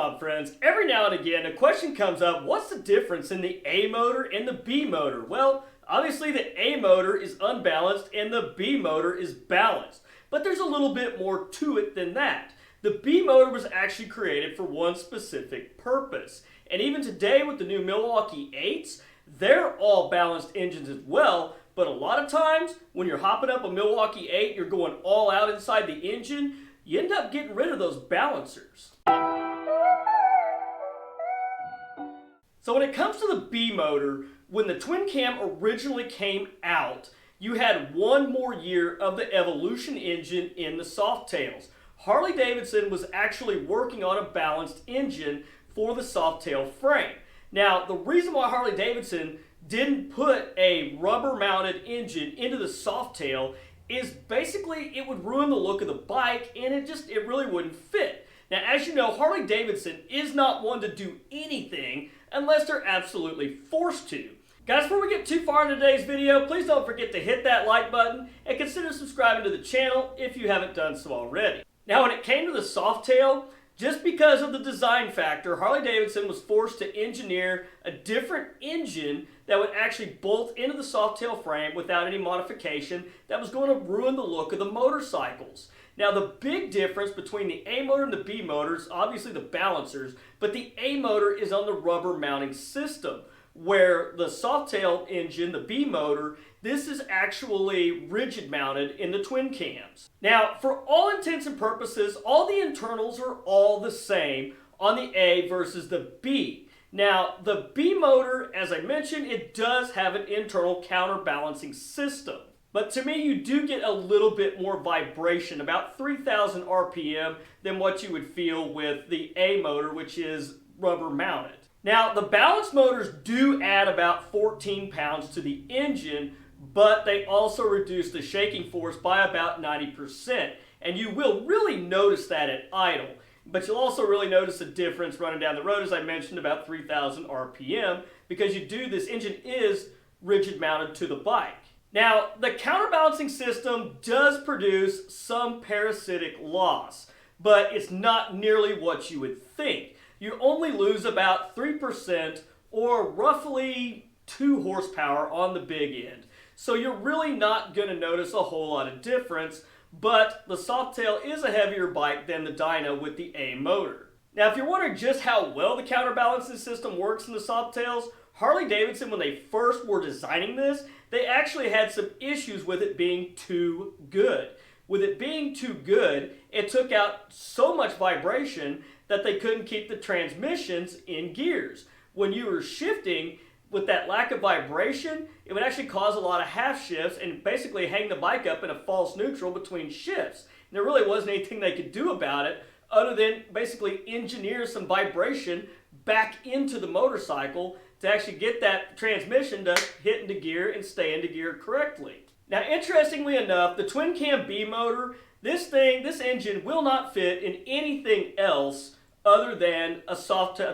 on, friends? Every now and again, a question comes up, what's the difference in the A motor and the B motor? Well, obviously the A motor is unbalanced and the B motor is balanced. But there's a little bit more to it than that. The B motor was actually created for one specific purpose. And even today with the new Milwaukee 8s, they're all balanced engines as well. But a lot of times, when you're hopping up a Milwaukee 8, you're going all out inside the engine, you end up getting rid of those balancers. So when it comes to the B motor, when the twin cam originally came out, you had one more year of the Evolution engine in the Softails. Harley-Davidson was actually working on a balanced engine for the Softail frame. Now, the reason why Harley-Davidson didn't put a rubber-mounted engine into the Softail is basically it would ruin the look of the bike and it really wouldn't fit. Now, as you know, Harley-Davidson is not one to do anything unless they're absolutely forced to. Guys, before we get too far into today's video, please don't forget to hit that like button and consider subscribing to the channel if you haven't done so already. Now, when it came to the Softail, just because of the design factor, Harley-Davidson was forced to engineer a different engine that would actually bolt into the Softail frame without any modification that was going to ruin the look of the motorcycles. Now, the big difference between the A motor and the B motor is obviously the balancers, but the A motor is on the rubber mounting system, where the Softail engine, the B motor, this is actually rigid mounted in the twin cams. Now, for all intents and purposes, all the internals are all the same on the A versus the B. Now, the B motor, as I mentioned, it does have an internal counterbalancing system. But to me, you do get a little bit more vibration, about 3,000 RPM, than what you would feel with the A motor, which is rubber mounted. Now, the balanced motors do add about 14 pounds to the engine, but they also reduce the shaking force by about 90%. And you will really notice that at idle. But you'll also really notice a difference running down the road, as I mentioned, about 3,000 RPM, because this engine is rigid mounted to the bike. Now, the counterbalancing system does produce some parasitic loss, but it's not nearly what you would think. You only lose about 3% or roughly 2 horsepower on the big end. So you're really not going to notice a whole lot of difference, but the Softail is a heavier bike than the dyno with the A motor. Now, if you're wondering just how well the counterbalancing system works in the Softails, Harley-Davidson, when they first were designing this, they actually had some issues with it being too good. With it being too good, it took out so much vibration that they couldn't keep the transmissions in gears. When you were shifting, with that lack of vibration, it would actually cause a lot of half shifts and basically hang the bike up in a false neutral between shifts. And there really wasn't anything they could do about it other than basically engineer some vibration back into the motorcycle to actually get that transmission to hit into gear and stay into gear correctly. Now, interestingly enough, the twin cam B motor, this engine will not fit in anything else other than a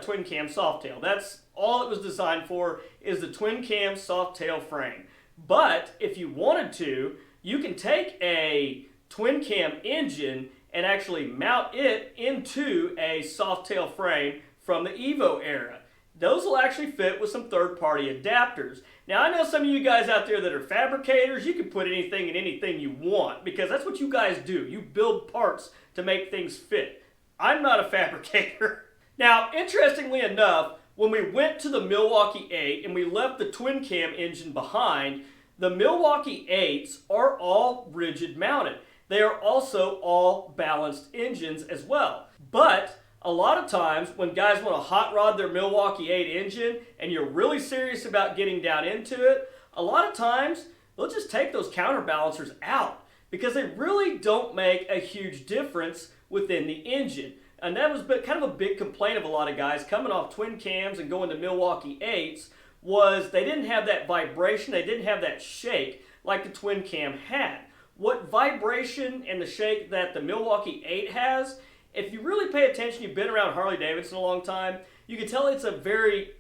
twin cam Softail. That's all it was designed for, is the twin cam Softail frame. But if you wanted to, you can take a twin cam engine and actually mount it into a Softail frame from the Evo era. Those will actually fit with some third-party adapters. Now, I know some of you guys out there that are fabricators, you can put anything in anything you want, because that's what you guys do. You build parts to make things fit. I'm not a fabricator. Now, interestingly enough, when we went to the Milwaukee 8 and we left the twin cam engine behind, the Milwaukee 8s are all rigid mounted. They are also all balanced engines as well. But a lot of times when guys want to hot rod their Milwaukee 8 engine and you're really serious about getting down into it, a lot of times they'll just take those counterbalancers out because they really don't make a huge difference within the engine. And that was kind of a big complaint of a lot of guys coming off twin cams and going to Milwaukee 8s, was they didn't have that vibration, they didn't have that shake like the twin cam had. What vibration and the shake that the Milwaukee 8 has, if you really pay attention, you've been around Harley-Davidson a long time, you can tell it's a very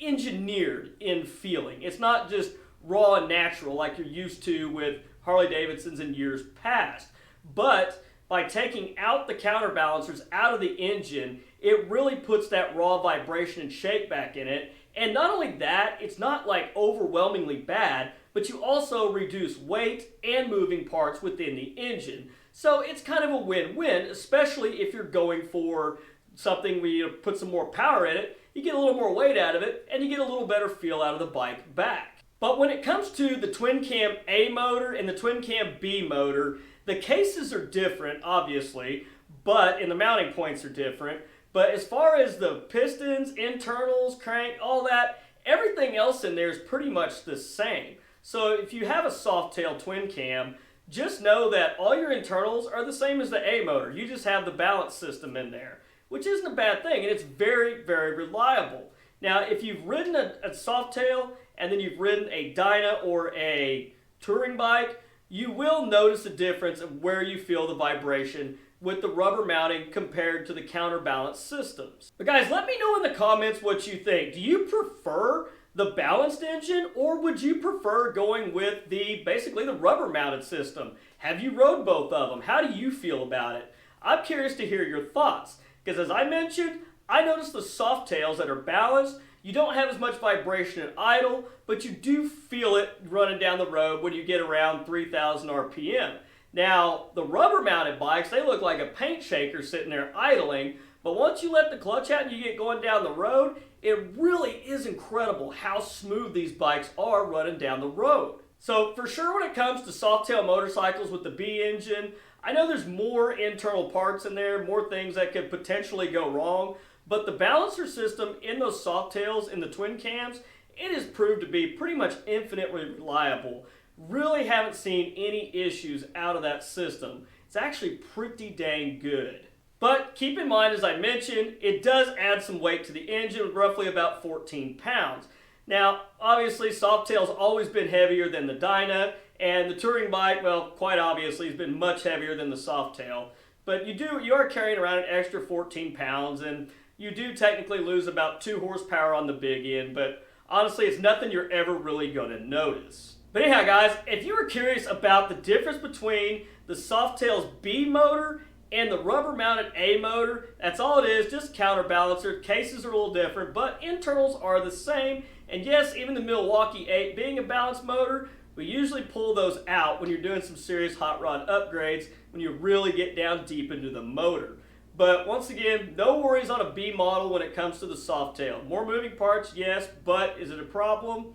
engineered in feeling. It's not just raw and natural like you're used to with Harley-Davidsons in years past. But by taking out the counterbalancers out of the engine, it really puts that raw vibration and shake back in it. And not only that, it's not like overwhelmingly bad, but you also reduce weight and moving parts within the engine. So it's kind of a win-win, especially if you're going for something where you put some more power in it, you get a little more weight out of it, and you get a little better feel out of the bike back. But when it comes to the twin cam A motor and the twin cam B motor, the cases are different, obviously, and the mounting points are different. But as far as the pistons, internals, crank, all that, everything else in there is pretty much the same. So if you have a Softail twin cam, just know that all your internals are the same as the A motor. You just have the balance system in there, which isn't a bad thing, and it's very, very reliable. Now, if you've ridden a Softail and then you've ridden a Dyna or a touring bike, you will notice a difference of where you feel the vibration with the rubber mounting compared to the counterbalance systems. But guys, let me know in the comments what you think. Do you prefer the balanced engine, or would you prefer going with basically the rubber mounted system? Have you rode both of them? How do you feel about it? I'm curious to hear your thoughts, because as I mentioned, I noticed the Softails that are balanced, you don't have as much vibration at idle, but you do feel it running down the road when you get around 3,000 RPM. Now, the rubber mounted bikes, they look like a paint shaker sitting there idling, but once you let the clutch out and you get going down the road, it really is incredible how smooth these bikes are running down the road. So for sure when it comes to Softail motorcycles with the B engine, I know there's more internal parts in there, more things that could potentially go wrong, but the balancer system in those Softails in the twin cams, it has proved to be pretty much infinitely reliable. Really haven't seen any issues out of that system. It's actually pretty dang good. But keep in mind, as I mentioned, it does add some weight to the engine, roughly about 14 pounds. Now, obviously, Softail's always been heavier than the Dyna, and the touring bike, well, quite obviously, has been much heavier than the Softail. But you are carrying around an extra 14 pounds, and you do technically lose about 2 horsepower on the big end, but honestly, it's nothing you're ever really going to notice. But anyhow, guys, if you were curious about the difference between the Softail's B motor and the rubber-mounted A motor, that's all it is, just counterbalancer. Cases are a little different, but internals are the same. And yes, even the Milwaukee 8 being a balanced motor, we usually pull those out when you're doing some serious hot rod upgrades, when you really get down deep into the motor. But once again, no worries on a B model when it comes to the Softail. More moving parts, yes, but is it a problem?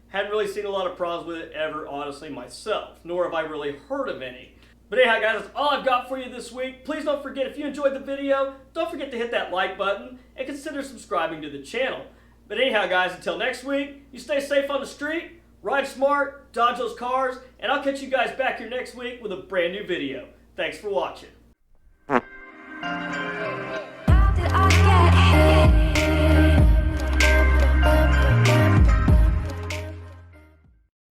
Hadn't really seen a lot of problems with it ever, honestly, myself, nor have I really heard of any. But anyhow, guys, that's all I've got for you this week. Please don't forget, if you enjoyed the video, don't forget to hit that like button and consider subscribing to the channel. But anyhow, guys, until next week, you stay safe on the street, ride smart, dodge those cars, and I'll catch you guys back here next week with a brand new video. Thanks for watching.